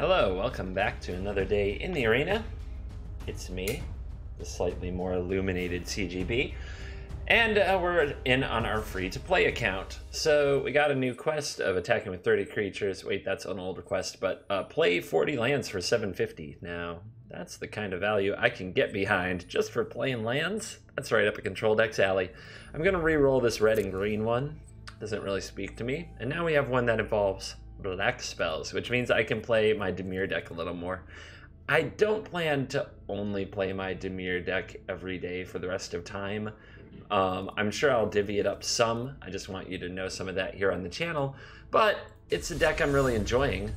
Hello, welcome back to another day in the arena. It's me, the slightly more illuminated CGB, and we're in on our free-to-play account. So we got a new quest of attacking with 30 creatures. Wait, that's an old request, but play 40 lands for 750. Now, that's the kind of value I can get behind just for playing lands. That's right up a control deck's alley. I'm going to re-roll this red and green one. Doesn't really speak to me. And now we have one that involves black spells, which means I can play my Dimir deck a little more. I don't plan to only play my Dimir deck every day for the rest of time. I'm sure I'll divvy it up some. I just want you to know some of that here on the channel. But it's a deck I'm really enjoying,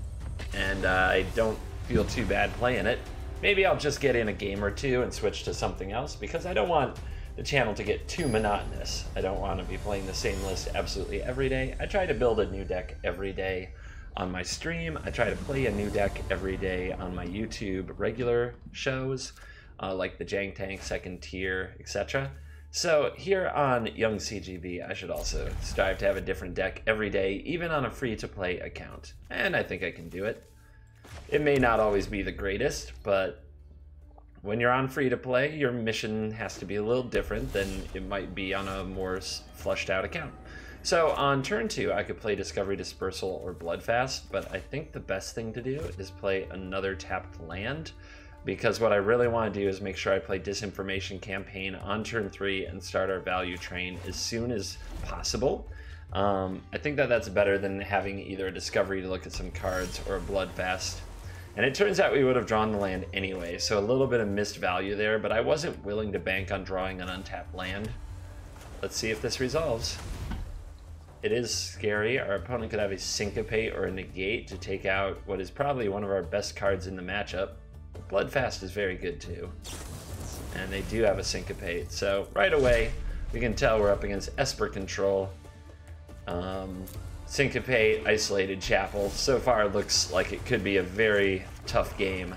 and I don't feel too bad playing it. Maybe I'll just get in a game or two and switch to something else, because I don't want the channel to get too monotonous. I don't want to be playing the same list absolutely every day. I try to build a new deck every day on my stream. I try to play a new deck every day on my YouTube regular shows, like the Jank Tank, Second Tier, etc. So here on Young CGB, I should also strive to have a different deck every day, even on a free-to-play account. And I think I can do it. It may not always be the greatest, but when you're on free-to-play, your mission has to be a little different than it might be on a more fleshed-out account. So on turn 2, I could play Discovery Dispersal or Bloodfast, but I think the best thing to do is play another tapped land, because what I really want to do is make sure I play Disinformation Campaign on turn 3 and start our value train as soon as possible. I think that that's better than having either a Discovery to look at some cards or a Bloodfast. And it turns out we would have drawn the land anyway, so a little bit of missed value there, but I wasn't willing to bank on drawing an untapped land. Let's see if this resolves. It is scary. Our opponent could have a Syncopate or a Negate to take out what is probably one of our best cards in the matchup. Bloodfast is very good too. And they do have a Syncopate, so right away we can tell we're up against Esper control. Syncopate, Isolated Chapel. So far it looks like it could be a very tough game.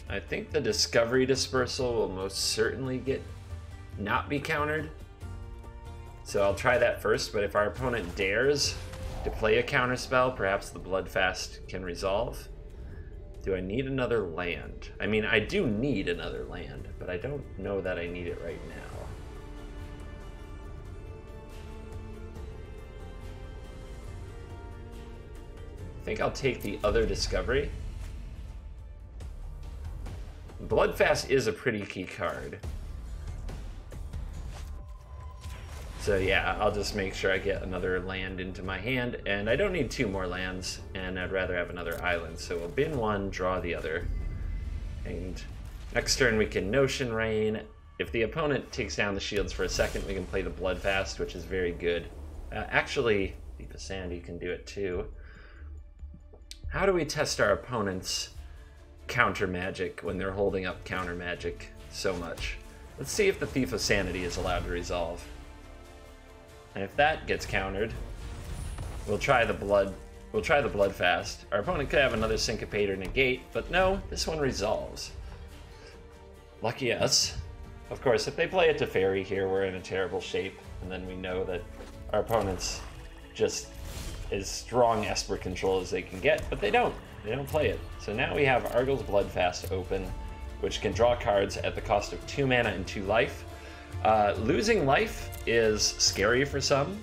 I think the Discovery Dispersal will most certainly not be countered. So I'll try that first, but if our opponent dares to play a counterspell, perhaps the Bloodfast can resolve. Do I need another land? I mean, I do need another land, but I don't know that I need it right now. I think I'll take the other Discovery. Bloodfast is a pretty key card. So yeah, I'll just make sure I get another land into my hand, and I don't need 2 more lands, and I'd rather have another island. So we'll bin 1, draw the other, and next turn we can Notion Rain. If the opponent takes down the shields for a second, we can play the Bloodfast, which is very good. Actually, Deep of Sandy can do it too. How do we test our opponent's counter magic when they're holding up counter magic so much? Let's see if the Thief of Sanity is allowed to resolve. And if that gets countered, we'll try the Bloodfast. Our opponent could have another Syncopate or Negate, but no, this one resolves. Lucky us. Of course, if they play a Teferi here, we're in a terrible shape, and then we know that our opponent's just as strong Esper control as they can get, but they don't. They don't play it. So now we have Arguel's Bloodfast open, which can draw cards at the cost of 2 mana and 2 life. Losing life is scary for some,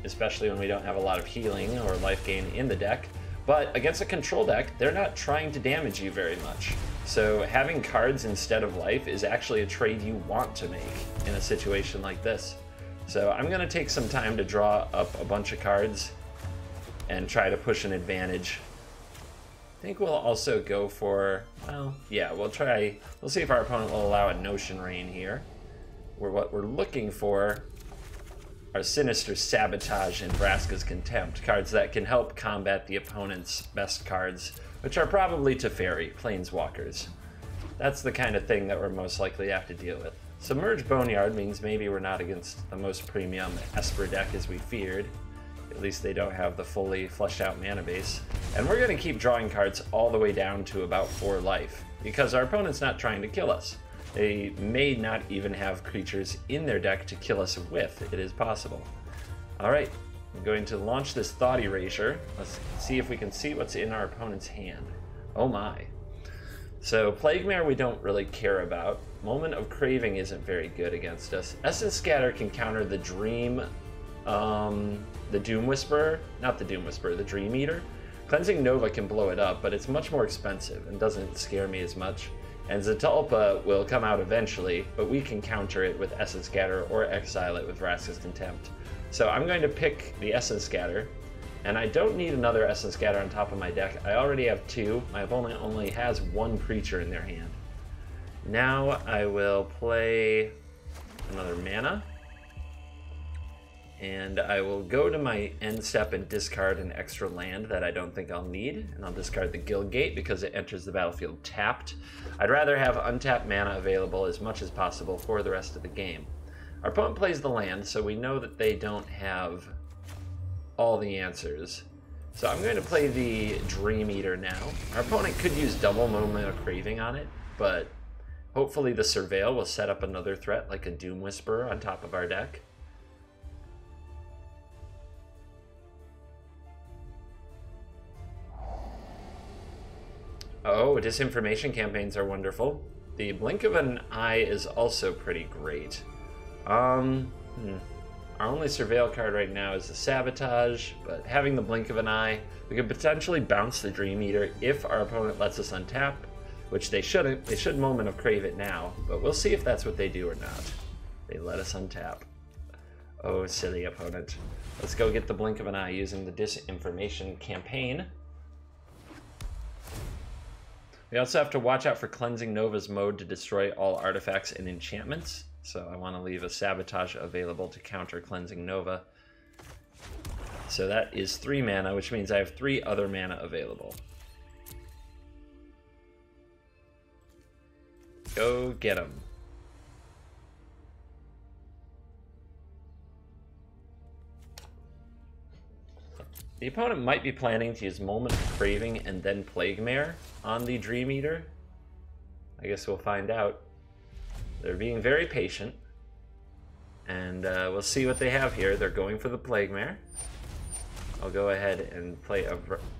especially when we don't have a lot of healing or life gain in the deck. But against a control deck, they're not trying to damage you very much. So having cards instead of life is actually a trade you want to make in a situation like this. So I'm going to take some time to draw up a bunch of cards and try to push an advantage. I think we'll also go for, well, yeah, we'll see if our opponent will allow a Notion Rain here. What we're looking for are Sinister Sabotage and Vraska's Contempt, cards that can help combat the opponent's best cards, which are probably Teferi, Planeswalkers. That's the kind of thing that we're most likely to have to deal with. Submerged Boneyard means maybe we're not against the most premium Esper deck as we feared. At least they don't have the fully fleshed out mana base. And we're going to keep drawing cards all the way down to about 4 life, because our opponent's not trying to kill us. They may not even have creatures in their deck to kill us with. It is possible. All right, I'm going to launch this Thought Erasure. Let's see if we can see what's in our opponent's hand. Oh my. So Plague Mare we don't really care about. Moment of Craving isn't very good against us. Essence Scatter can counter the Dream, the Doom Whisperer, not the Doom Whisperer, the Dream Eater. Cleansing Nova can blow it up, but it's much more expensive and doesn't scare me as much. And Zetalpa will come out eventually, but we can counter it with Essence Scatter or exile it with Vraska's Contempt. So I'm going to pick the Essence Scatter, and I don't need another Essence Scatter on top of my deck. I already have 2. My opponent only has 1 creature in their hand. Now I will play another mana, and I will go to my end step and discard an extra land that I don't think I'll need, and I'll discard the Guild Gate because it enters the battlefield tapped. I'd rather have untapped mana available as much as possible for the rest of the game. Our opponent plays the land, so we know that they don't have all the answers. So I'm going to play the Dream Eater now. Our opponent could use double Moment of Craving on it, but hopefully the Surveil will set up another threat like a Doom Whisperer on top of our deck. Oh, disinformation campaigns are wonderful. The Blink of an Eye is also pretty great. Our only Surveil card right now is the Sabotage, but having the Blink of an Eye, we could potentially bounce the Dream Eater if our opponent lets us untap, which they shouldn't. They should Moment of Crave it now, but we'll see if that's what they do or not. They let us untap. Oh, silly opponent. Let's go get the Blink of an Eye using the disinformation campaign. We also have to watch out for Cleansing Nova's mode to destroy all artifacts and enchantments. So I want to leave a Sabotage available to counter Cleansing Nova. So that is 3 mana, which means I have 3 other mana available. Go get them. The opponent might be planning to use Moment of Craving and then Plague Mare on the Dream Eater. I guess we'll find out. They're being very patient, and we'll see what they have here. They're going for the Plague Mare. I'll go ahead and play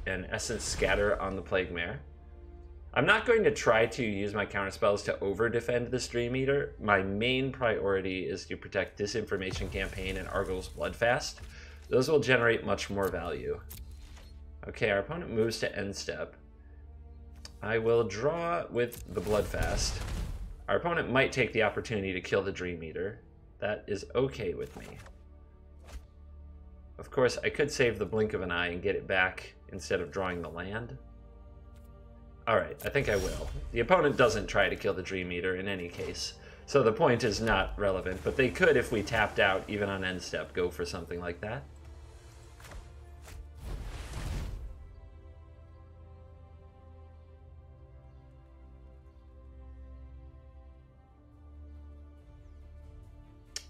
an Essence Scatter on the Plague Mare. I'm not going to try to use my counterspells to over-defend this Dream Eater. My main priority is to protect Disinformation Campaign and Arguel's Bloodfast. Those will generate much more value. Okay, our opponent moves to end step. I will draw with the Bloodfast. Our opponent might take the opportunity to kill the Dream Eater. That is okay with me. Of course, I could save the Blink of an Eye and get it back instead of drawing the land. Alright, I think I will. The opponent doesn't try to kill the Dream Eater in any case, so the point is not relevant, but they could, if we tapped out, even on end step, go for something like that.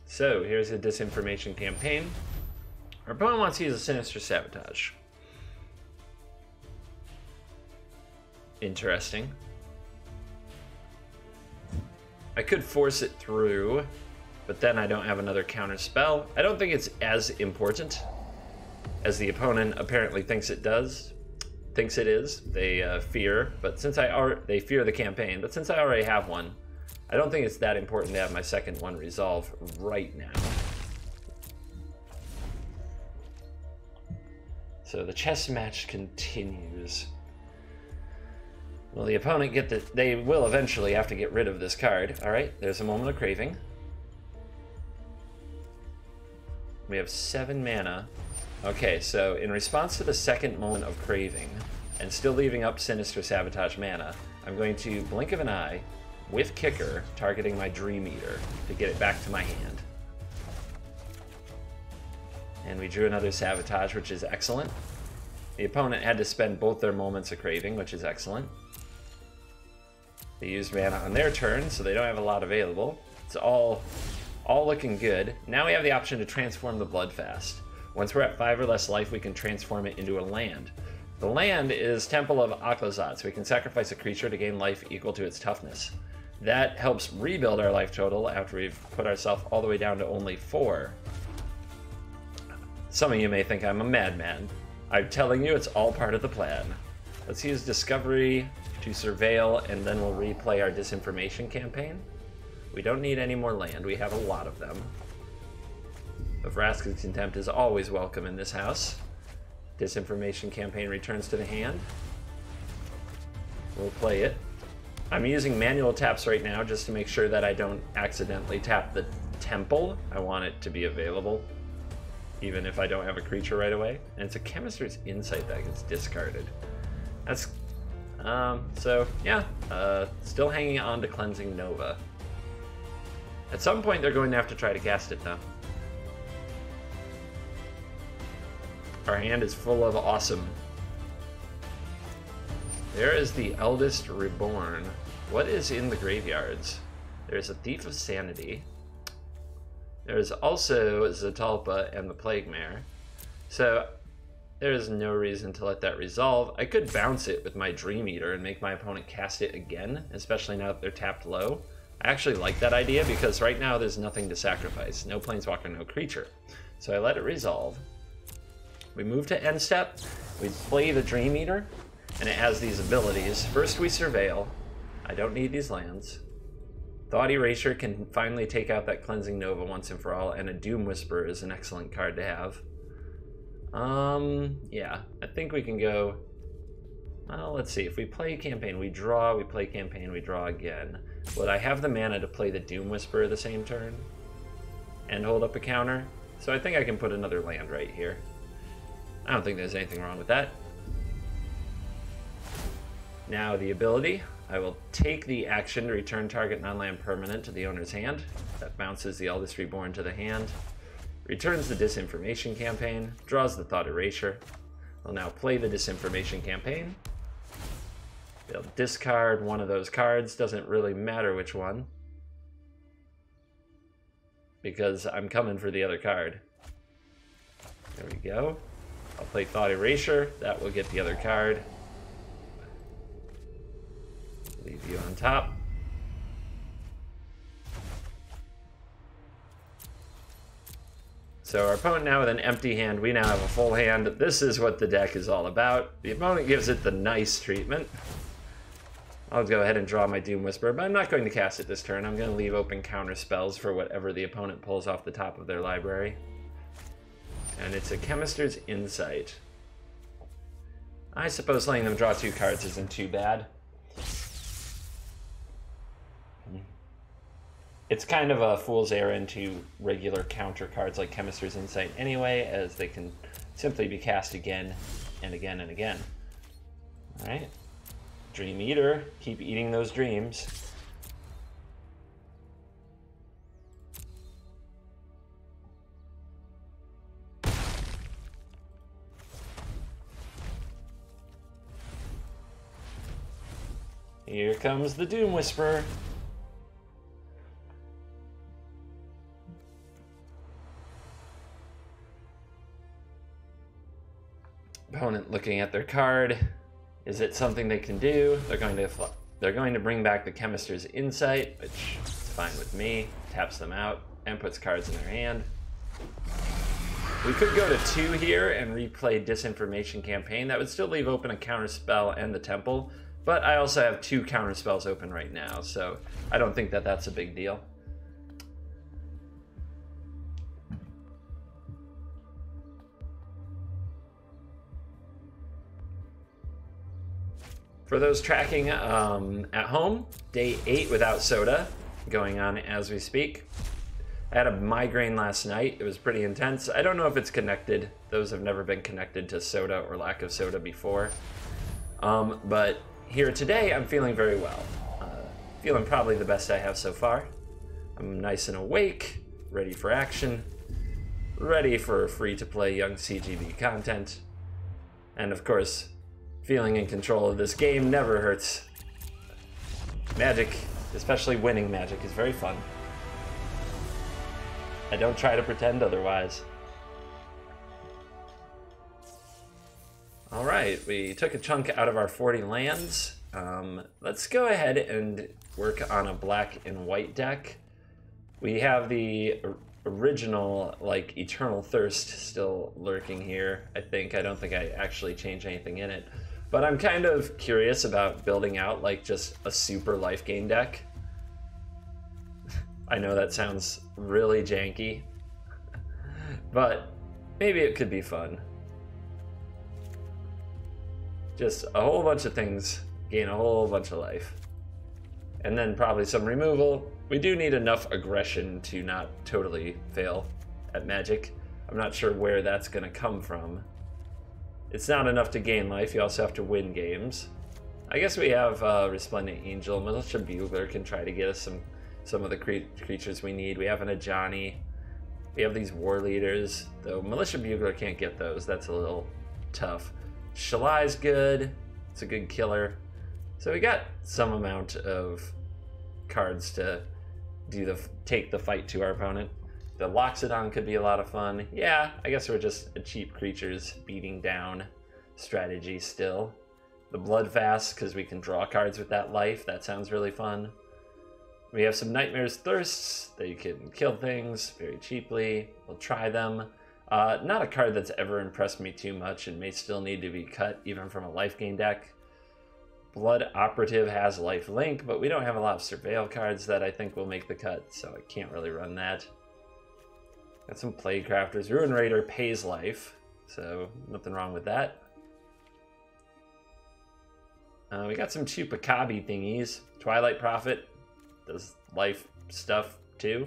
So here's a disinformation campaign. Our opponent wants to use a Sinister Sabotage. Interesting. I could force it through, but then I don't have another counter spell. I don't think it's as important as the opponent apparently thinks it does. Thinks it is. They fear, but since they fear the campaign, but since I already have one, I don't think it's that important to have my second one resolve right now. So the chess match continues. Will the opponent get the... They will eventually have to get rid of this card. Alright, there's a Moment of Craving. We have 7 mana. Okay, so in response to the second Moment of Craving, and still leaving up Sinister Sabotage mana, I'm going to Blink of an Eye with Kicker, targeting my Dream Eater to get it back to my hand. And we drew another Sabotage, which is excellent. The opponent had to spend both their Moments of Craving, which is excellent. They used mana on their turn, so they don't have a lot available. It's all looking good. Now we have the option to transform the Bloodfast. Once we're at 5 or less life, we can transform it into a land. The land is Temple of Aklazat, so we can sacrifice a creature to gain life equal to its toughness. That helps rebuild our life total after we've put ourselves all the way down to only 4. Some of you may think I'm a madman. I'm telling you, it's all part of the plan. Let's use Discovery to surveil, and then we'll replay our disinformation campaign. We don't need any more land. We have a lot of them. But Vraska's Contempt is always welcome in this house. Disinformation campaign returns to the hand. We'll play it. I'm using manual taps right now just to make sure that I don't accidentally tap the temple. I want it to be available, even if I don't have a creature right away. And it's a Chemist's Insight that gets discarded. That's, so yeah, still hanging on to Cleansing Nova. At some point they're going to have to try to cast it though. Our hand is full of awesome. There is the Eldest Reborn. What is in the graveyards? There's a Thief of Sanity. There's also Zatalpa and the Plague Mare. So there's no reason to let that resolve. I could bounce it with my Dream Eater and make my opponent cast it again, especially now that they're tapped low. I actually like that idea because right now there's nothing to sacrifice. No Planeswalker, no creature. So I let it resolve. We move to end step. We play the Dream Eater, and it has these abilities. First we surveil. I don't need these lands. Thought Erasure can finally take out that Cleansing Nova once and for all, and a Doom Whisper is an excellent card to have. Yeah, I think we can go... Well, let's see. If we play campaign, we draw, we play campaign, we draw again. Would I have the mana to play the Doom Whisper the same turn? And hold up a counter? So I think I can put another land right here. I don't think there's anything wrong with that. Now the ability. I will take the action to return target non-land permanent to the owner's hand. That bounces the Eldest Reborn to the hand. Returns the Disinformation campaign. Draws the Thought Erasure. We'll now play the Disinformation campaign. They'll discard one of those cards. Doesn't really matter which one, because I'm coming for the other card. There we go. I'll play Thought Erasure. That will get the other card. Leave you on top. So our opponent now with an empty hand. We now have a full hand. This is what the deck is all about. The opponent gives it the nice treatment. I'll go ahead and draw my Doom Whisper, but I'm not going to cast it this turn. I'm going to leave open counter spells for whatever the opponent pulls off the top of their library. And it's a Chemist's Insight. I suppose letting them draw 2 cards isn't too bad. It's kind of a fool's errand to regular counter cards like Chemist's Insight anyway, as they can simply be cast again and again and again. Alright. Dream Eater, keep eating those dreams. Here comes the Doom Whisper. Opponent looking at their card. Is it something they can do? They're going to bring back the Chemist's Insight, which is fine with me. Taps them out and puts cards in their hand. We could go to 2 here and replay Disinformation campaign. That would still leave open a counter spell and the temple, but I also have 2 counter spells open right now, so I don't think that that's a big deal. For those tracking at home, day 8 without soda going on as we speak. I had a migraine last night. It was pretty intense. I don't know if it's connected. Those have never been connected to soda or lack of soda before. But here today, I'm feeling very well. Feeling probably the best I have so far. I'm nice and awake, ready for action, ready for free-to-play young CGB content. And of course, feeling in control of this game never hurts. Magic, especially winning Magic, is very fun. I don't try to pretend otherwise. Alright, we took a chunk out of our 40 lands. Let's go ahead and work on a black and white deck. We have the original, like, Eternal Thirst still lurking here, I think. I don't think I actually changed anything in it. But I'm kind of curious about building out, like, just a super life gain deck. I know that sounds really janky, but maybe it could be fun. Just a whole bunch of things, gain a whole bunch of life. And then probably some removal. We do need enough aggression to not totally fail at Magic. I'm not sure where that's going to come from. It's not enough to gain life, you also have to win games. I guess we have Resplendent Angel. Militia Bugler can try to get us some of the creatures we need. We have an Ajani. We have these Warleaders, though Militia Bugler can't get those. That's a little tough. Shalai's good. It's a good killer. So we got some amount of cards to take the fight to our opponent. The Loxodon could be a lot of fun. Yeah, I guess we're just a cheap creatures beating down strategy still. The Bloodfast, because we can draw cards with that life. That sounds really fun. We have some Nightmare's Thirsts. They can kill things very cheaply. We'll try them. Not a card that's ever impressed me too much and may still need to be cut even from a life gain deck. Blood Operative has life link, but we don't have a lot of Surveil cards that I think will make the cut, so I can't really run that. Got some Plaguecrafters. Ruin Raider pays life, so nothing wrong with that. We got some Chupacabra thingies. Twilight Prophet does life stuff too.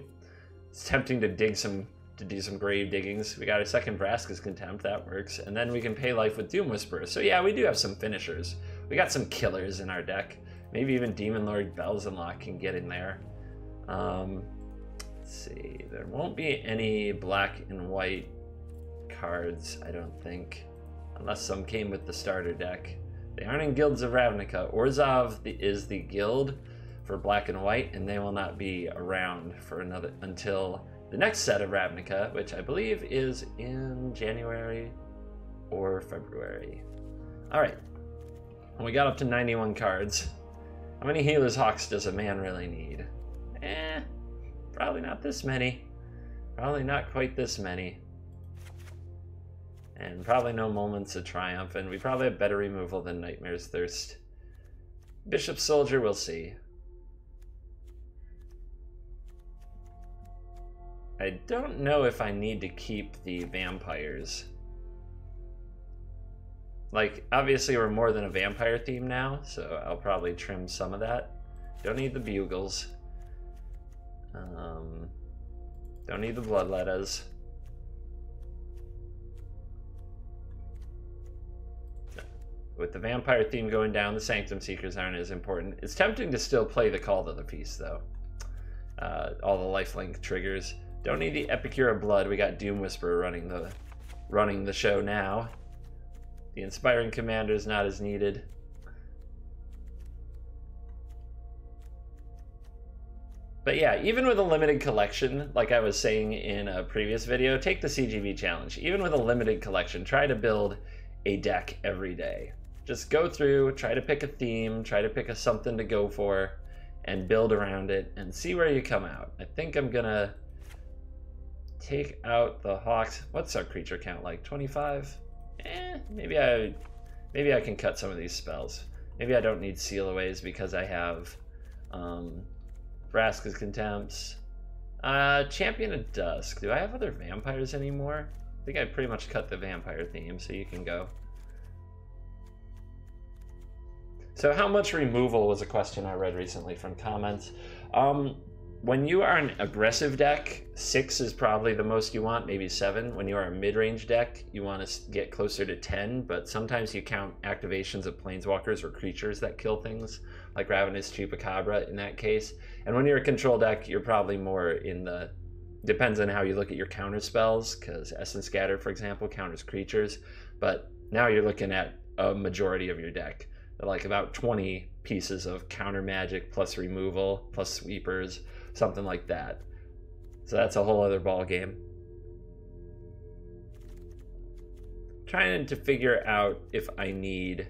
It's tempting to do some grave diggings. We got a second Vraska's Contempt, that works. And then we can pay life with Doom Whisperer. So yeah, we do have some finishers. We got some killers in our deck. Maybe even Demonlord Belzenlok can get in there. Let's see, there won't be any black and white cards, I don't think. Unless some came with the starter deck. They aren't in Guilds of Ravnica. Orzhov is the guild for black and white, and they will not be around for until the next set of Ravnica, which I believe is in January or February. Alright, we got up to 91 cards. How many Healer's Hawks does a man really need? Probably not this many. Probably not quite this many. And probably no Moments of Triumph, and we probably have better removal than Nightmare's Thirst. Bishop Soldier, we'll see. I don't know if I need to keep the vampires. Like, obviously we're more than a vampire theme now, so I'll probably trim some of that. Don't need the bugles. Don't need the bloodlettas. With the vampire theme going down, the Sanctum Seekers aren't as important. It's tempting to still play the Call to the Feast, though. All the lifelink triggers. Don't need the Epicure of Blood. We got Doom Whisperer running the show now. The Inspiring Commander is not as needed. But yeah, even with a limited collection, like I was saying in a previous video, take the CGB challenge. Even with a limited collection, try to build a deck every day. Just go through, try to pick a theme, try to pick something to go for, and build around it, and see where you come out. I think I'm gonna take out the Hawks. What's our creature count like? 25? Maybe I can cut some of these spells. Maybe I don't need Seal Aways because I have Vraska's Contempts. Champion of Dusk. Do I have other vampires anymore? I think I pretty much cut the vampire theme, so you can go. So how much removal was a question I read recently from comments. When you are an aggressive deck, 6 is probably the most you want, maybe 7. When you are a mid-range deck, you want to get closer to 10, but sometimes you count activations of planeswalkers or creatures that kill things, like Ravenous Chupacabra in that case. And when you're a control deck, you're probably more in the... Depends on how you look at your counter spells, because Essence Scatter, for example, counters creatures. But now you're looking at a majority of your deck. Like about 20 pieces of counter magic plus removal plus sweepers, something like that. So that's a whole other ball game. Trying to figure out if I need...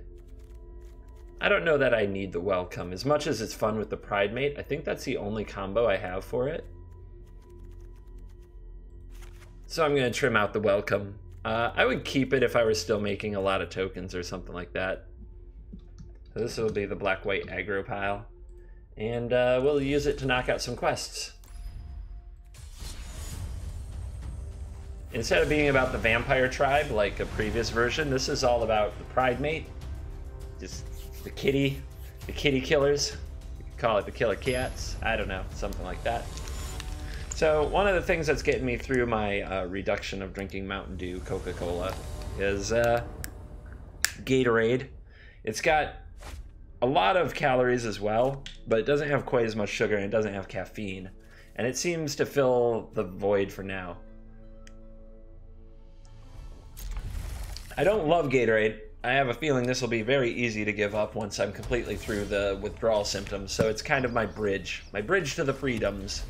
I don't know that I need the Welcome. As much as it's fun with the Pridemate, I think that's the only combo I have for it. So I'm going to trim out the welcome. I would keep it if I were still making a lot of tokens or something like that. So this will be the black-white aggro pile. And we'll use it to knock out some quests. Instead of being about the vampire tribe like a previous version, this is all about the Pridemate. Just the kitty killers. You could call it the killer cats. I don't know, something like that. So one of the things that's getting me through my reduction of drinking Mountain Dew Coca-Cola is Gatorade. It's got a lot of calories as well, but it doesn't have quite as much sugar and it doesn't have caffeine. And it seems to fill the void for now. I don't love Gatorade. I have a feeling this will be very easy to give up once I'm completely through the withdrawal symptoms, so it's kind of my bridge to the freedoms.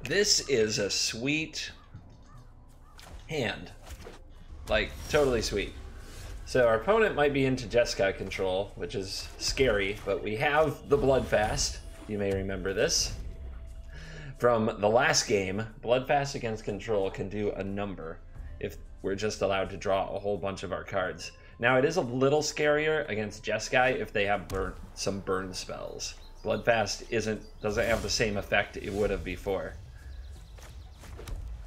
This is a sweet hand. Like, totally sweet. So our opponent might be into Jeskai control, which is scary, but we have the Bloodfast. You may remember this from the last game. Bloodfast against control can do a number if we're just allowed to draw a whole bunch of our cards. Now it is a little scarier against Jeskai if they have some burn spells. Bloodfast doesn't have the same effect it would have before.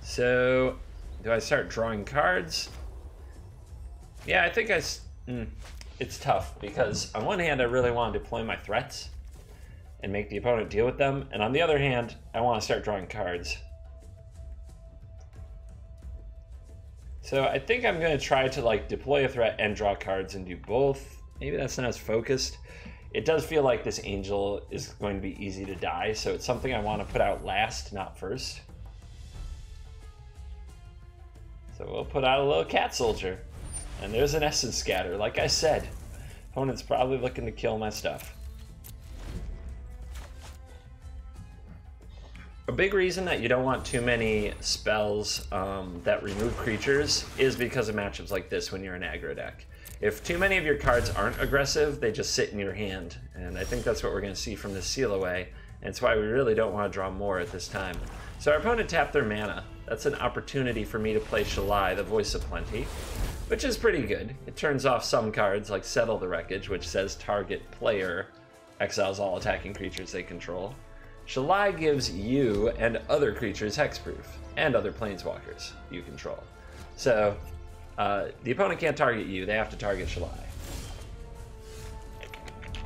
So do I start drawing cards? Yeah, I think it's tough because on one hand I really want to deploy my threats and make the opponent deal with them, and on the other hand I want to start drawing cards. So I think I'm going to try to like deploy a threat and draw cards and do both. Maybe that's not as focused. It does feel like this angel is going to be easy to die, so it's something I want to put out last, not first. So we'll put out a little cat soldier. And there's an essence scatter. Like I said, opponent's probably looking to kill my stuff. A big reason that you don't want too many spells that remove creatures is because of matchups like this when you're an aggro deck. If too many of your cards aren't aggressive, they just sit in your hand. And I think that's what we're going to see from this seal away. And it's why we really don't want to draw more at this time. So our opponent tapped their mana. That's an opportunity for me to play Shalai, the Voice of Plenty, which is pretty good. It turns off some cards like Settle the Wreckage, which says target player exiles all attacking creatures they control. Shalai gives you and other creatures hexproof, and other planeswalkers you control. So the opponent can't target you, they have to target Shalai.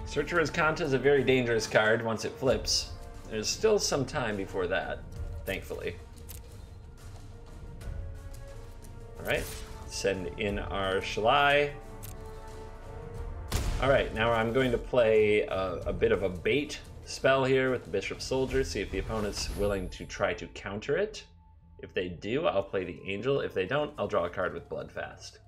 Searcher's Kanta is a very dangerous card once it flips. There's still some time before that, thankfully. Alright, send in our Shalai. Alright, now I'm going to play a bit of a bait spell here with the Bishop Soldier, see if the opponent's willing to try to counter it. If they do, I'll play the Angel. If they don't, I'll draw a card with Bloodfast.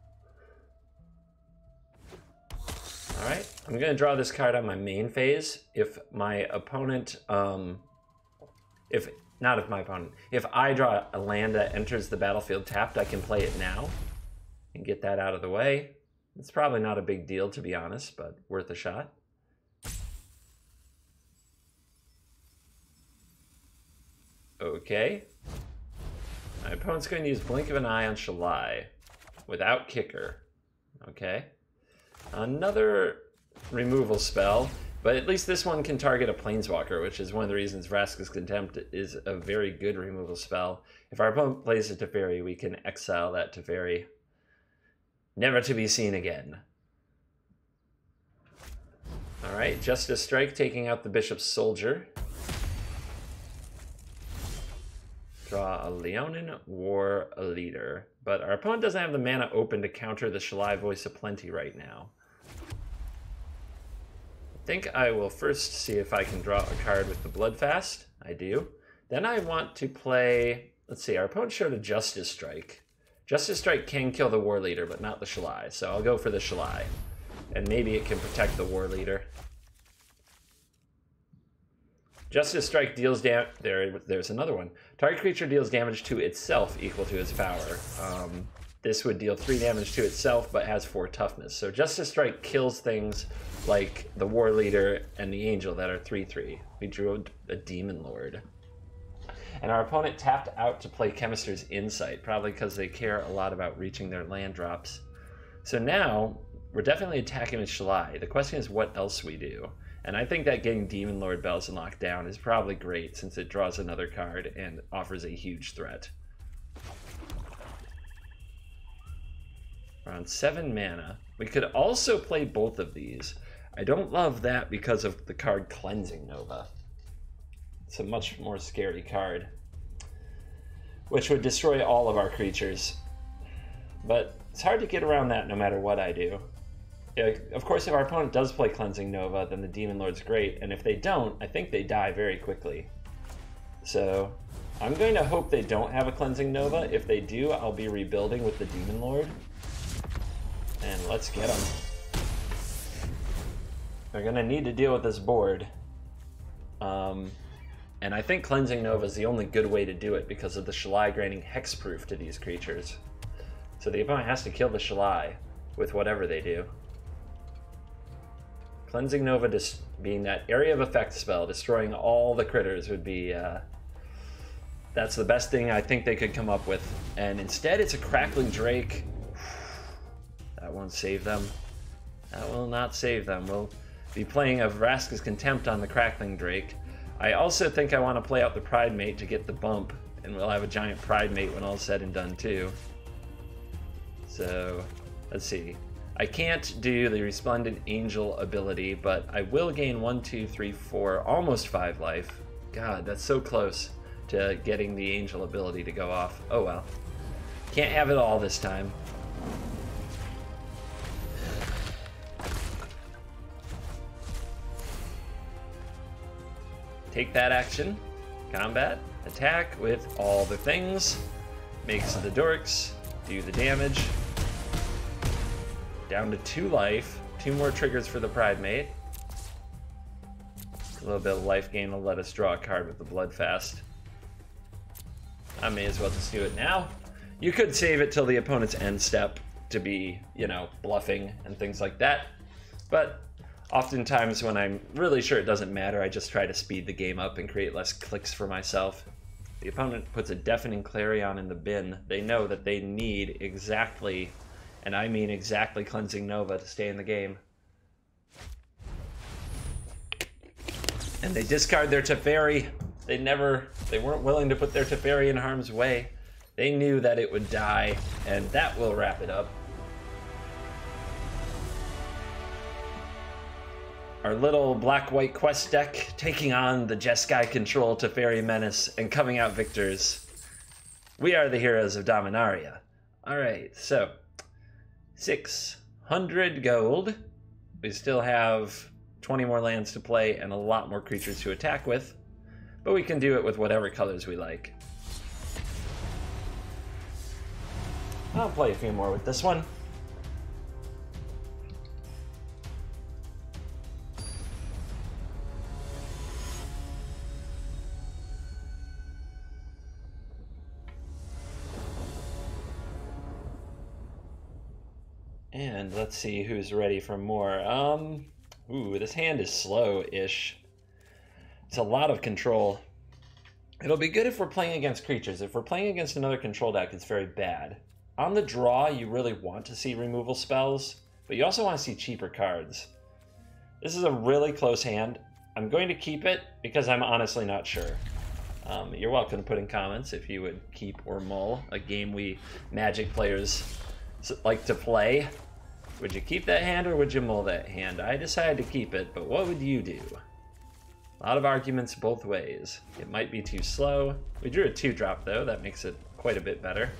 Alright, I'm going to draw this card on my main phase. If my opponent, if I draw a land that enters the battlefield tapped, I can play it now and get that out of the way. It's probably not a big deal, to be honest, but worth a shot. Okay. My opponent's going to use Blink of an Eye on Shalai without kicker. Okay. Another removal spell, but at least this one can target a planeswalker, which is one of the reasons Vraska's Contempt is a very good removal spell. If our opponent plays a Teferi, we can exile that Teferi, never to be seen again. Alright, Justice Strike taking out the Bishop's Soldier. Draw a Leonin Warleader, but our opponent doesn't have the mana open to counter the Shalai Voice of Plenty right now. I think I will first see if I can draw a card with the Bloodfast. I do. Then I want to play, let's see, our opponent showed a Justice Strike. Justice Strike can kill the Warleader, but not the Shalai, so I'll go for the Shalai. And maybe it can protect the Warleader. Justice Strike deals damage. There's another one. Target creature deals damage to itself equal to its power. This would deal 3 damage to itself, but has 4 toughness. So Justice Strike kills things like the Warleader and the Angel that are 3/3. We drew a Demonlord. And our opponent tapped out to play Chemister's Insight, probably because they care a lot about reaching their land drops. So now, we're definitely attacking with Shalai. The question is what else we do. And I think that getting Demonlord Belzenlok down is probably great, since it draws another card and offers a huge threat. We're on 7 mana. We could also play both of these. I don't love that because of the card Cleansing Nova. It's a much more scary card, which would destroy all of our creatures. But it's hard to get around that no matter what I do. Yeah, of course, if our opponent does play Cleansing Nova, then the Demon Lord's great, and if they don't, I think they die very quickly. So I'm going to hope they don't have a Cleansing Nova. If they do, I'll be rebuilding with the Demon Lord. And let's get them. They're going to need to deal with this board. And I think Cleansing Nova is the only good way to do it because of the Shalai granting hexproof to these creatures. So the opponent has to kill the Shalai with whatever they do. Cleansing Nova just being that area of effect spell, destroying all the critters would be, that's the best thing I think they could come up with. And instead it's a Crackling Drake. That won't save them. That will not save them. We'll be playing a Vraska's Contempt on the Crackling Drake. I also think I want to play out the Pridemate to get the bump, and we'll have a giant Pridemate when all's said and done too. So, let's see. I can't do the Resplendent Angel ability, but I will gain 1, 2, 3, 4, almost 5 life. God, that's so close to getting the Angel ability to go off. Oh well. Can't have it all this time. Take that action. Combat. Attack with all the things. Makes the dorks. Do the damage. Down to 2 life. 2 more triggers for the Pridemate. A little bit of life gain will let us draw a card with the Bloodfast. I may as well just do it now. You could save it till the opponent's end step to be, you know, bluffing and things like that. But oftentimes when I'm really sure it doesn't matter, I just try to speed the game up and create less clicks for myself. The opponent puts a Deafening Clarion in the bin. They know that they need exactly, and I mean exactly, Cleansing Nova to stay in the game. And they discard their Teferi. They weren't willing to put their Teferi in harm's way. They knew that it would die, and that will wrap it up. Our little black-white quest deck taking on the Jeskai Control Teferi Menace and coming out victors. We are the heroes of Dominaria. Alright, so 600 gold. We still have 20 more lands to play and a lot more creatures to attack with, but we can do it with whatever colors we like. I'll play a few more with this one. And let's see who's ready for more. Ooh, this hand is slow-ish. It's a lot of control. It'll be good if we're playing against creatures. If we're playing against another control deck, it's very bad. On the draw, you really want to see removal spells, but you also want to see cheaper cards. This is a really close hand. I'm going to keep it because I'm honestly not sure. You're welcome to put in comments if you would keep or mull a game we Magic players like to play. Would you keep that hand or would you mull that hand? I decided to keep it, but what would you do? A lot of arguments both ways. It might be too slow. We drew a 2-drop though, that makes it quite a bit better.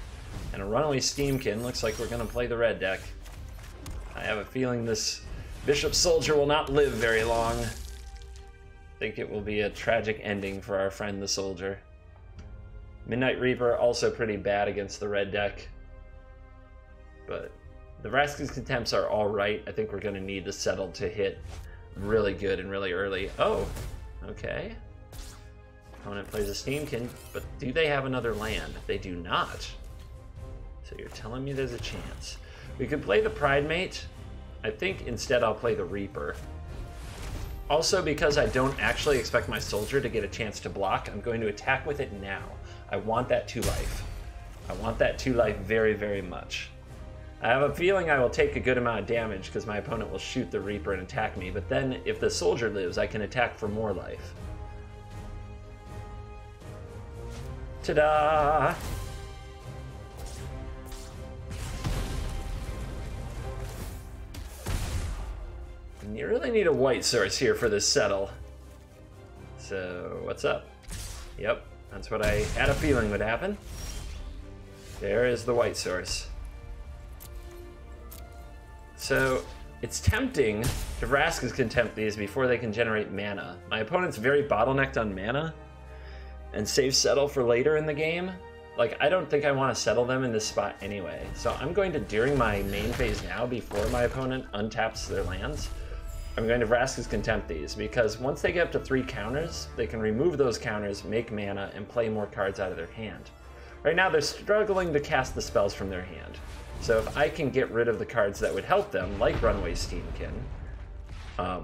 And a Runaway Steamkin, looks like we're gonna play the red deck. I have a feeling this Bishop Soldier will not live very long. I think it will be a tragic ending for our friend the Soldier. Midnight Reaper, also pretty bad against the red deck. But the Vraska's Contempts are alright. I think we're going to need the Settle to hit really good and really early. Oh, okay. Opponent plays a Steamkin, but do they have another land? They do not. So you're telling me there's a chance. We could play the Pridemate. I think instead I'll play the Reaper. Also, because I don't actually expect my soldier to get a chance to block, I'm going to attack with it now. I want that 2 life. I want that 2 life very, very much. I have a feeling I will take a good amount of damage because my opponent will shoot the Reaper and attack me, but then if the soldier lives, I can attack for more life. Ta-da! And you really need a white source here for this settle. So, what's up? Yep, that's what I had a feeling would happen. There is the white source. So, it's tempting to Vraska's Contempt these before they can generate mana. My opponent's very bottlenecked on mana, and save Settle for later in the game. Like, I don't think I want to settle them in this spot anyway. So I'm going to, during my main phase now, before my opponent untaps their lands, I'm going to Vraska's Contempt these, because once they get up to 3 counters, they can remove those counters, make mana, and play more cards out of their hand. Right now, they're struggling to cast the spells from their hand. So if I can get rid of the cards that would help them, like Runaway Steamkin,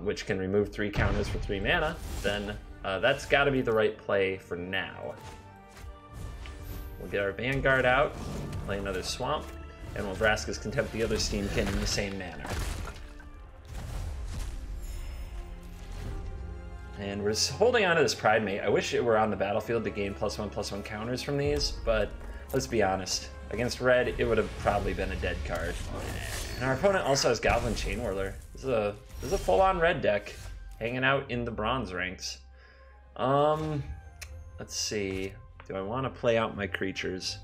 which can remove 3 counters for 3 mana, then that's got to be the right play for now. We'll get our Vanguard out, play another Swamp, and we'll Vraska's Contempt the other Steamkin in the same manner. And we're just holding on to this Pridemate. I wish it were on the battlefield to gain +1/+1 counters from these, but let's be honest. Against red, it would have probably been a dead card. And our opponent also has Goblin Chainwhirler. This is a full-on red deck, hanging out in the bronze ranks. Let's see. Do I want to play out my creatures?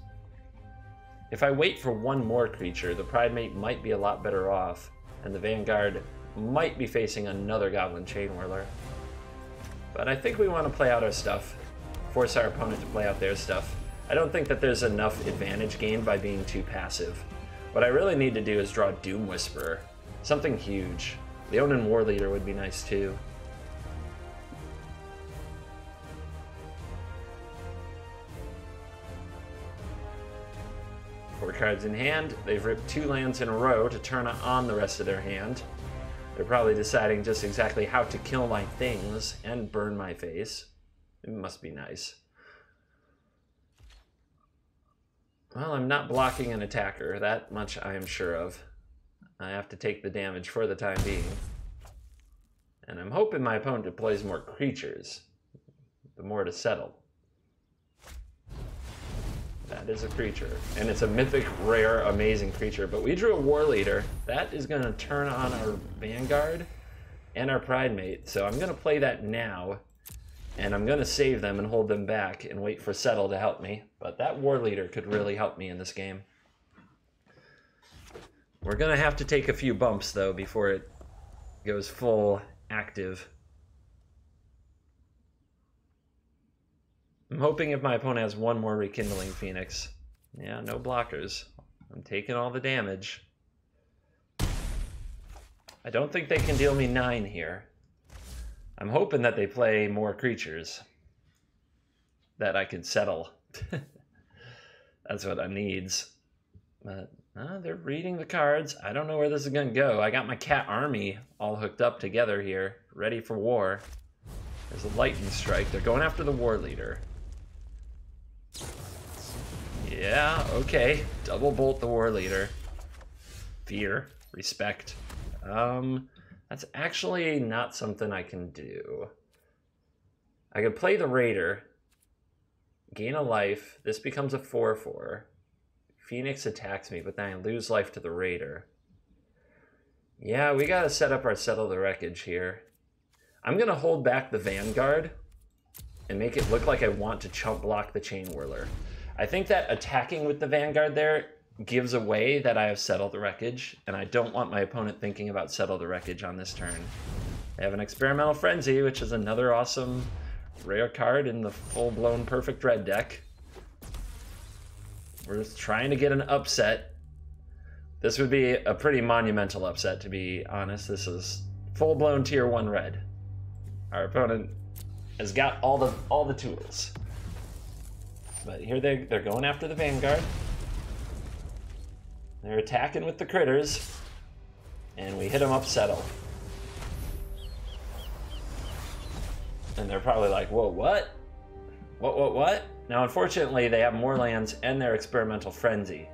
If I wait for one more creature, the Pridemate might be a lot better off, and the Vanguard might be facing another Goblin Chainwhirler. But I think we want to play out our stuff, force our opponent to play out their stuff. I don't think that there's enough advantage gained by being too passive. What I really need to do is draw Doom Whisperer. Something huge. Leonin Warleader would be nice too. Four cards in hand. They've ripped 2 lands in a row to turn on the rest of their hand. They're probably deciding just exactly how to kill my things and burn my face. It must be nice. Well, I'm not blocking an attacker. That much I am sure of. I have to take the damage for the time being. And I'm hoping my opponent deploys more creatures. The more to settle. That is a creature. And it's a mythic, rare, amazing creature. But we drew a Warleader. That is going to turn on our Vanguard and our Pridemate. So I'm going to play that now. And I'm going to save them and hold them back and wait for Settle to help me. But that Warleader could really help me in this game. We're going to have to take a few bumps, though, before it goes full active. I'm hoping if my opponent has one more Rekindling Phoenix. Yeah, no blockers. I'm taking all the damage. I don't think they can deal me 9 here. I'm hoping that they play more creatures that I can settle. That's what I needs. But they're reading the cards. I don't know where this is going to go. I got my cat army all hooked up together here, ready for war. There's a lightning strike. They're going after the Warleader. Yeah, okay. Double bolt the Warleader. Fear. Respect. That's actually not something I can do. I could play the Raider. Gain a life. This becomes a 4/4. Phoenix attacks me, but then I lose life to the Raider. Yeah, we gotta set up our Settle the Wreckage here. I'm gonna hold back the Vanguard and make it look like I want to chump block the Chainwhirler. I think that attacking with the Vanguard there gives away that I have Settle the Wreckage, and I don't want my opponent thinking about Settle the Wreckage on this turn. I have an Experimental Frenzy, which is another awesome rare card in the full-blown perfect red deck. We're just trying to get an upset. This would be a pretty monumental upset, to be honest. This is full-blown tier 1 red. Our opponent has got all the tools. But here they're going after the Vanguard. They're attacking with the critters. And we hit them up Settle. And they're probably like, whoa, what? What? Now, unfortunately, they have more lands and their Experimental Frenzy.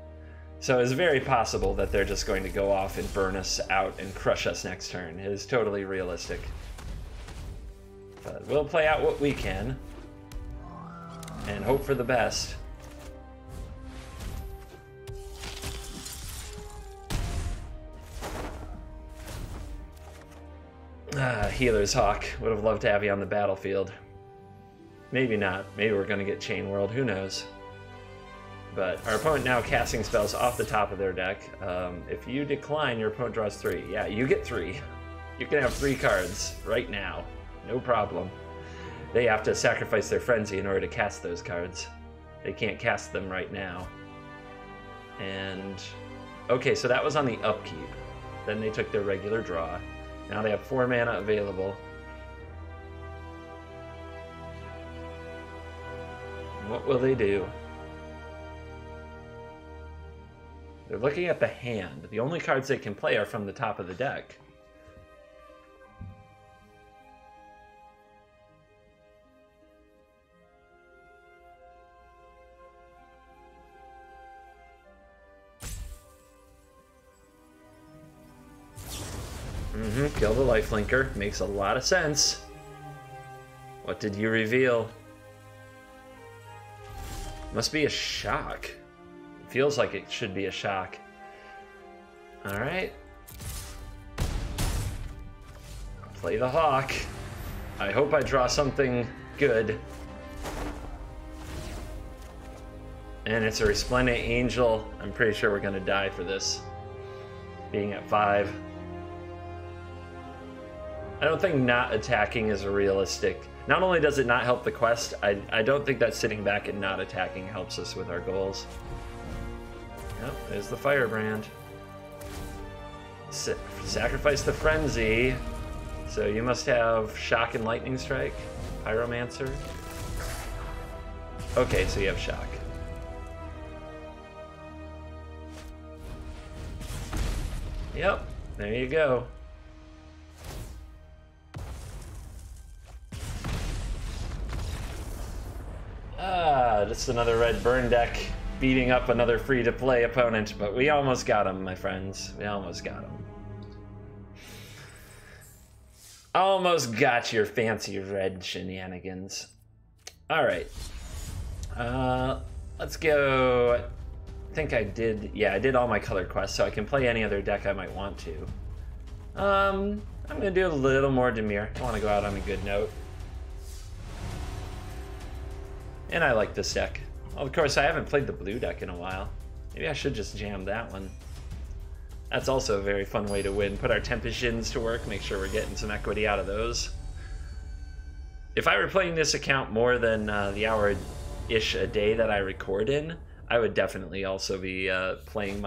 So it's very possible that they're just going to go off and burn us out and crush us next turn. It is totally realistic. But we'll play out what we can and hope for the best. Healer's Hawk. Would have loved to have you on the battlefield. Maybe not. Maybe we're going to get Chain World. Who knows? But our opponent now casting spells off the top of their deck. If you decline, your opponent draws 3. Yeah, you get 3. You can have 3 cards right now. No problem. They have to sacrifice their Frenzy in order to cast those cards. They can't cast them right now. And... okay, so that was on the upkeep. Then they took their regular draw. Now they have 4 mana available. What will they do? They're looking at the hand. The only cards they can play are from the top of the deck. Kill the lifelinker. Makes a lot of sense. What did you reveal? Must be a shock. Feels like it should be a shock. Alright. Play the Hawk. I hope I draw something good. And it's a Resplendent Angel. I'm pretty sure we're going to die for this. Being at 5. I don't think not attacking is a realistic... Not only does it not help the quest, I don't think that sitting back and not attacking helps us with our goals. Yep, there's the Firebrand. Sacrifice the Frenzy. So you must have Shock and Lightning Strike. Pyromancer. Okay, so you have Shock. Yep, there you go. Just another red burn deck beating up another free-to-play opponent, but we almost got him, my friends. We almost got him. Almost got your fancy red shenanigans. Alright. Let's go... I think I did... yeah, I did all my color quests, so I can play any other deck I might want to. I'm going to do a little more Dimir. I want to go out on a good note. And I like this deck. Well, of course, I haven't played the blue deck in a while. Maybe I should just jam that one. That's also a very fun way to win. Put our Temptations to work, make sure we're getting some equity out of those. If I were playing this account more than the hour-ish a day that I record in, I would definitely also be playing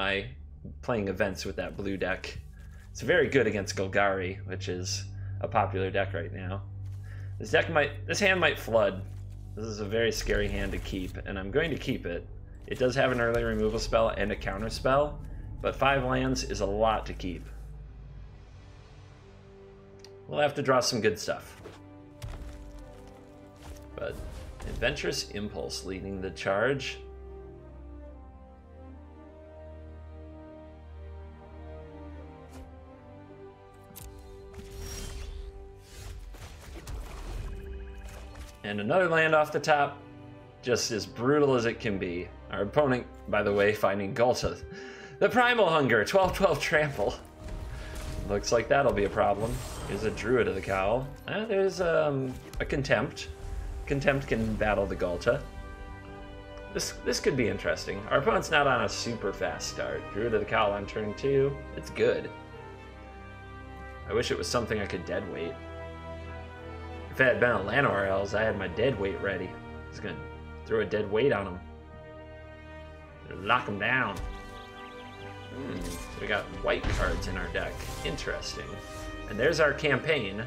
events with that blue deck. It's very good against Golgari, which is a popular deck right now. This hand might flood. This is a very scary hand to keep, and I'm going to keep it. It does have an early removal spell and a counter spell, but 5 lands is a lot to keep. We'll have to draw some good stuff. But Adventurous Impulse leading the charge. And another land off the top, just as brutal as it can be. Our opponent, by the way, finding Gulta. The Primal Hunger, 12/12 Trample. Looks like that'll be a problem. There's a Druid of the Cowl. There's a Contempt. Contempt can battle the Gulta. This could be interesting. Our opponent's not on a super fast start. Druid of the Cowl on turn 2. It's good. I wish it was something I could deadweight. If it had been a Llanowar Elves, I had my deadweight ready. I was gonna throw a dead weight on them. Lock them down. So we got white cards in our deck. Interesting. And there's our campaign.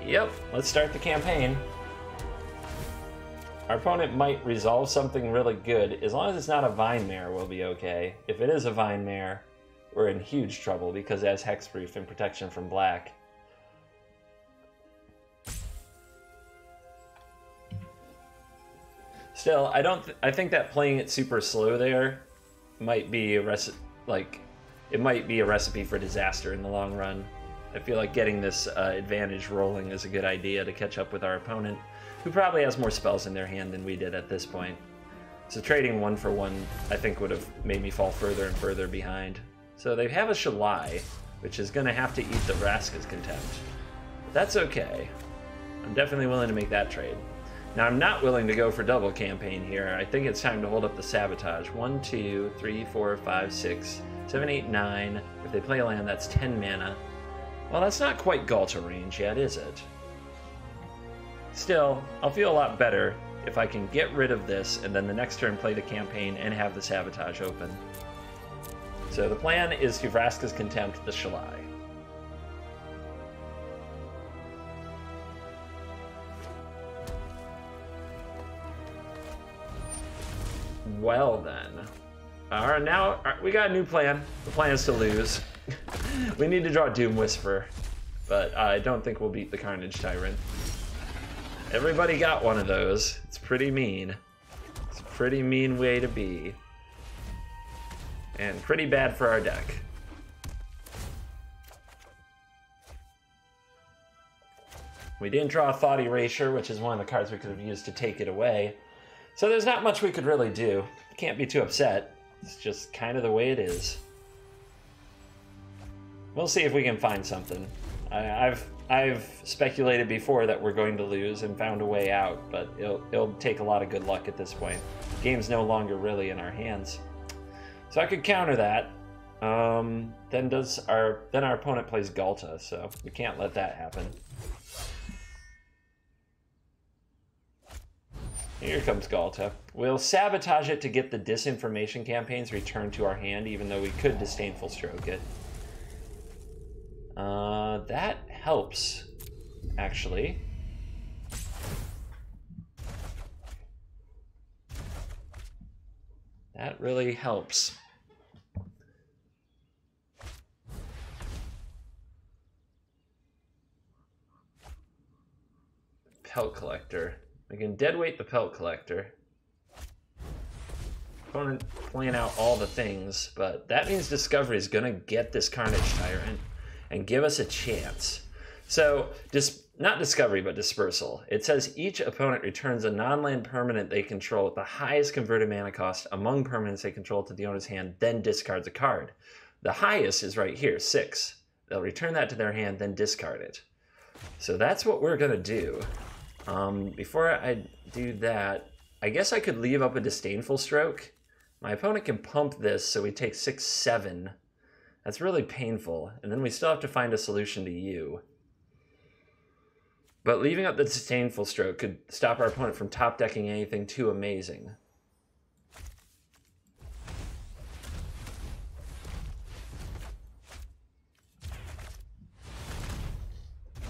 Yep, let's start the campaign. Our opponent might resolve something really good. As long as it's not a Vine Mare, we'll be okay. If it is a Vine Mare, we're in huge trouble because it has Hexproof and protection from black. Still, I think that playing it super slow there might be a it might be a recipe for disaster in the long run. I feel like getting this advantage rolling is a good idea to catch up with our opponent, who probably has more spells in their hand than we did at this point. So trading 1 for 1, I think, would have made me fall further and further behind. So they have a Shalai, which is going to have to eat the Vraska's Contempt. But that's okay. I'm definitely willing to make that trade. Now, I'm not willing to go for double campaign here. I think it's time to hold up the Sabotage. 1, 2, 3, 4, 5, 6, 7, 8, 9. If they play a land, that's 10 mana. Well, that's not quite Galta range yet, is it? Still, I'll feel a lot better if I can get rid of this and then the next turn play the campaign and have the Sabotage open. So the plan is to Vraska's Contempt the Shalai. Well then, we got a new plan. The plan is to lose. We need to draw Doom Whisperer, but I don't think we'll beat the Carnage Tyrant. Everybody got one of those. It's pretty mean. It's a pretty mean way to be. And pretty bad for our deck. We didn't draw a Thought Erasure, which is one of the cards we could have used to take it away. So there's not much we could really do. Can't be too upset. It's just kind of the way it is. We'll see if we can find something. I've speculated before that we're going to lose and found a way out, but it'll take a lot of good luck at this point. The game's no longer really in our hands. So I could counter that. Then our opponent plays Galta, so we can't let that happen. Here comes Galta. We'll sabotage it to get the disinformation campaigns returned to our hand, even though we could Disdainful Stroke it. That helps, actually. That really helps. Pelt Collector. We can deadweight the Pelt Collector. Opponent playing out all the things, but that means Discovery is going to get this Carnage Tyrant and give us a chance. So, not Discovery, but Dispersal. It says each opponent returns a non-land permanent they control with the highest converted mana cost among permanents they control to the owner's hand, then discards a card. The highest is right here, 6. They'll return that to their hand, then discard it. So that's what we're going to do. Before I do that, I guess I could leave up a Disdainful Stroke. My opponent can pump this, so we take 6, 7. That's really painful, and then we still have to find a solution to you. But leaving up the Disdainful Stroke could stop our opponent from top decking anything too amazing.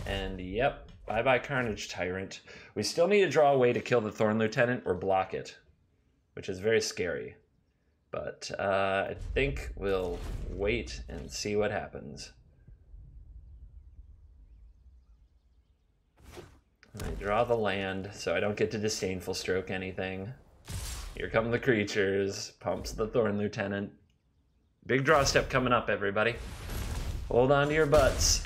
And yep, bye-bye Carnage Tyrant. We still need to draw a way to kill the Thorn Lieutenant or block it, which is very scary. But I think we'll wait and see what happens. I draw the land, so I don't get to Disdainful Stroke anything. Here come the creatures. Pumps the Thorn Lieutenant. Big draw step coming up, everybody. Hold on to your butts.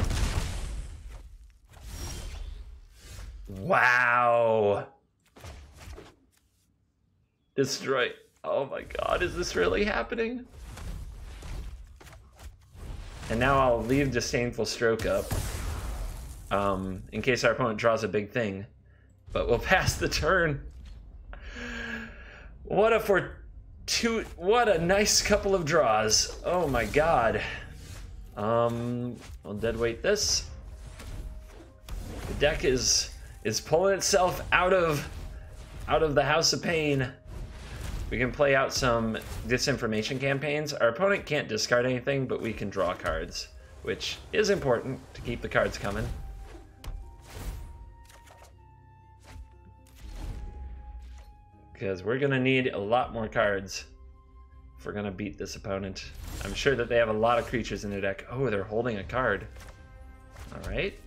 Wow. Destroy. Oh my god, is this really happening? And now I'll leave Disdainful Stroke up. In case our opponent draws a big thing. But we'll pass the turn. What a nice couple of draws. Oh my god. I'll deadweight this. The deck is pulling itself out of the House of Pain. We can play out some disinformation campaigns. Our opponent can't discard anything, but we can draw cards, which is important to keep the cards coming. Because we're going to need a lot more cards if we're going to beat this opponent. I'm sure that they have a lot of creatures in their deck. Oh, they're holding a card. All right.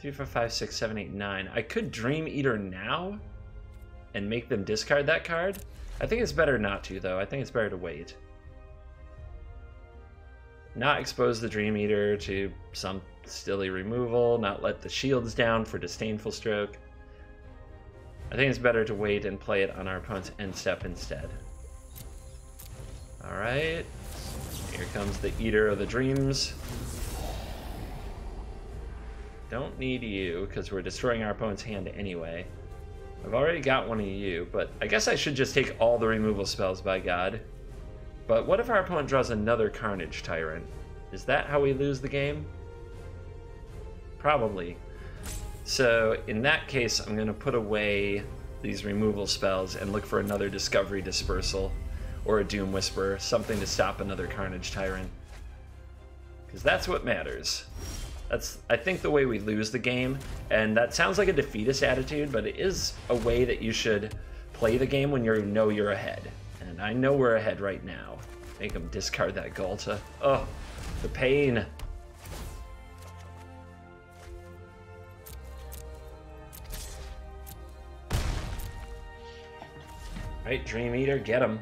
3, 4, 5, 6, 7, 8, 9. I could Dream Eater now and make them discard that card. I think it's better not to, though. I think it's better to wait. Not expose the Dream Eater to some silly removal, not let the shields down for Disdainful Stroke. I think it's better to wait and play it on our opponent's end step instead. Alright. Here comes the Eater of the Dreams. Don't need you, because we're destroying our opponent's hand anyway. I've already got one of you, but I guess I should just take all the removal spells, by God. But what if our opponent draws another Carnage Tyrant? Is that how we lose the game? Probably. So in that case, I'm going to put away these removal spells and look for another Discovery Dispersal or a Doom Whisper, something to stop another Carnage Tyrant. Because that's what matters. That's, I think, the way we lose the game, and that sounds like a defeatist attitude, but it is a way that you should play the game when you know you're ahead. And I know we're ahead right now. Make them discard that Galta. Oh, the pain. Right, Dream Eater, get him.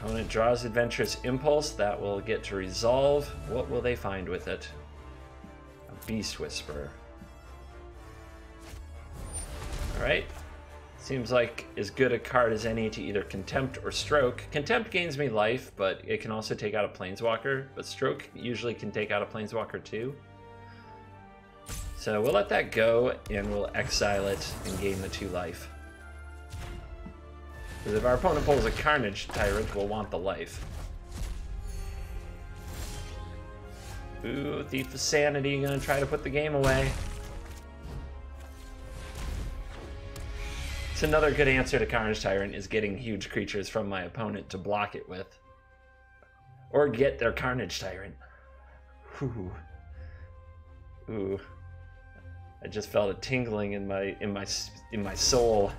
Opponent draws Adventurous Impulse. That will get to resolve. What will they find with it? A Beast Whisper. Alright. Seems like as good a card as any to either Contempt or Stroke. Contempt gains me life, but it can also take out a Planeswalker. But Stroke usually can take out a Planeswalker too. So we'll let that go, and we'll exile it and gain the 2 life. Because if our opponent pulls a Carnage Tyrant, we'll want the life. Ooh, Thief of Sanity, gonna try to put the game away. It's another good answer to Carnage Tyrant is getting huge creatures from my opponent to block it with. Or get their Carnage Tyrant. Ooh. Ooh. I just felt a tingling in my soul.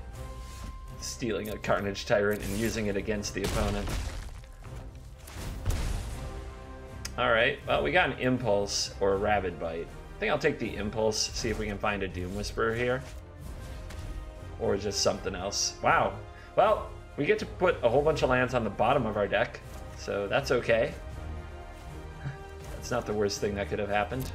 Stealing a Carnage Tyrant and using it against the opponent. Alright, well, we got an Impulse or a Rabid Bite. I think I'll take the Impulse, see if we can find a Doom Whisperer here. Or just something else. Wow. Well, we get to put a whole bunch of lands on the bottom of our deck, so that's okay. That's not the worst thing that could have happened.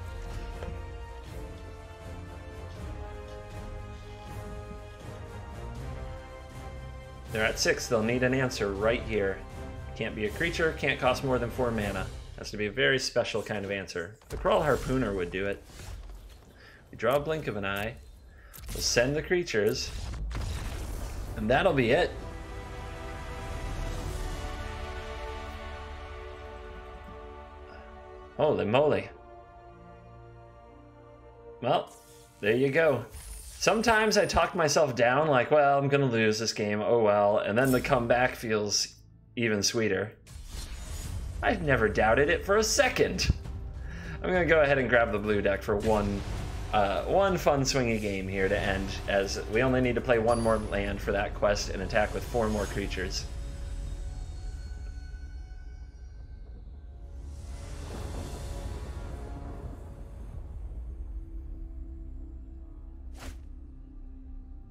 They're at 6, they'll need an answer right here. Can't be a creature, can't cost more than 4 mana. Has to be a very special kind of answer. The Crawl Harpooner would do it. We draw a Blink of an Eye. We'll send the creatures. And that'll be it. Holy moly. Well, there you go. Sometimes I talk myself down like, well, I'm gonna lose this game, oh well, and then the comeback feels even sweeter. I've never doubted it for a second. I'm gonna go ahead and grab the blue deck for one fun swingy game here to end, as we only need to play 1 more land for that quest and attack with 4 more creatures.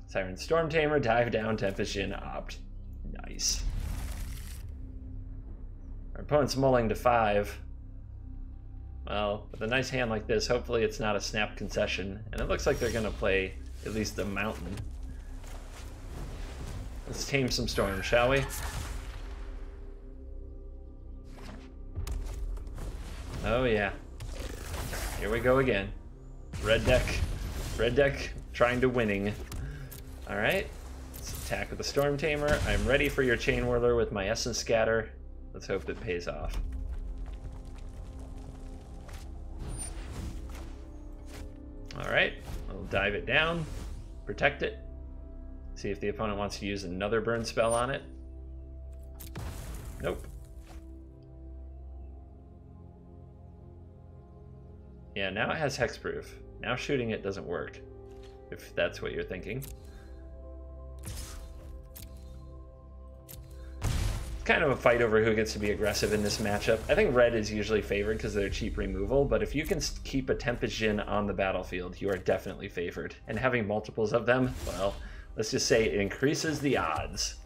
Siren Stormtamer, dive down, Tempest in, opt. Nice. Our opponent's mulling to 5. Well, with a nice hand like this, hopefully it's not a snap concession. And it looks like they're going to play at least the mountain. Let's tame some storms, shall we? Oh yeah. Here we go again. Red deck trying to winning. Alright, let's attack with the Storm Tamer. I'm ready for your Chain Whirler with my Essence Scatter. Let's hope it pays off. Alright, I'll dive it down, protect it, see if the opponent wants to use another burn spell on it. Nope. Yeah, now it has Hexproof. Now shooting it doesn't work, if that's what you're thinking. kind of a fight over who gets to be aggressive in this matchup. I think red is usually favored because of their cheap removal, but if you can keep a Capashen on the battlefield, you are definitely favored. And having multiples of them, well, let's just say it increases the odds.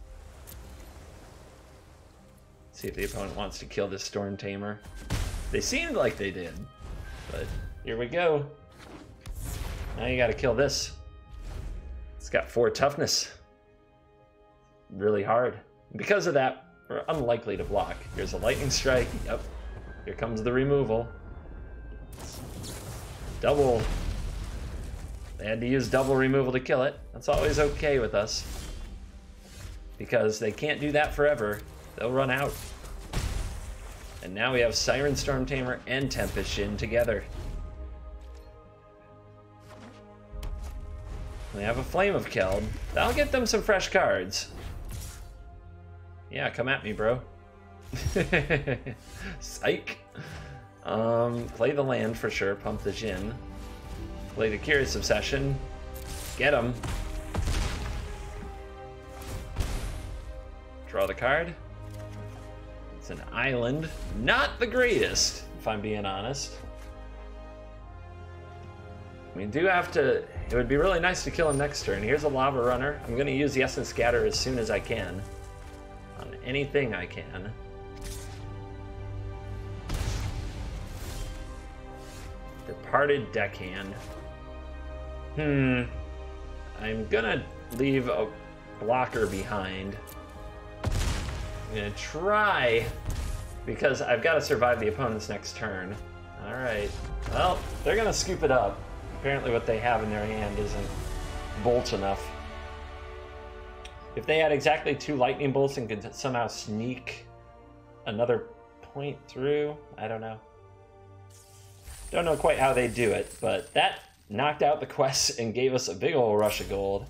See if the opponent wants to kill this Storm Tamer. They seemed like they did, but here we go. Now you gotta kill this. It's got 4 toughness. Really hard. Because of that, we're unlikely to block. Here's a lightning strike. Yep. Here comes the removal. Double. They had to use double removal to kill it. That's always okay with us. Because they can't do that forever. They'll run out. And now we have Siren Storm Tamer and Capashen together. They have a Flame of Keld. That'll get them some fresh cards. Yeah, come at me, bro. Psych. Play the land for sure. Pump the Jhin. Play the Curious Obsession. Get him. Draw the card. It's an island. Not the greatest, if I'm being honest. We do have to... It would be really nice to kill him next turn. Here's a Lava Runner. I'm going to use the Essence Scatter as soon as I can. On anything I can. Departed Deckhand. I'm gonna leave a blocker behind. I'm gonna try, because I've got to survive the opponent's next turn. Alright. Well, they're gonna scoop it up. Apparently what they have in their hand isn't bolts enough. If they had exactly 2 lightning bolts and could somehow sneak another point through, I don't know. Don't know quite how they do it, but that knocked out the quest and gave us a big old rush of gold.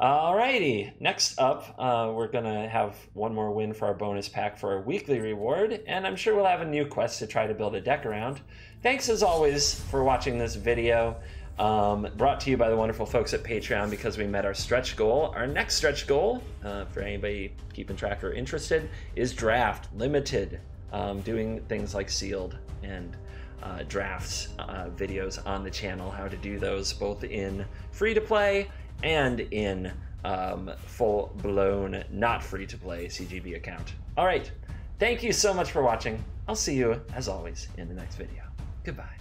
Alrighty, next up, we're gonna have one more win for our bonus pack for our weekly reward, and I'm sure we'll have a new quest to try to build a deck around. Thanks as always for watching this video. Brought to you by the wonderful folks at Patreon because we met our stretch goal. Our next stretch goal, for anybody keeping track or interested, is draft, limited, doing things like sealed and drafts videos on the channel, how to do those both in free-to-play and in full-blown not free-to-play CGB account. All right, thank you so much for watching. I'll see you, as always, in the next video. Goodbye.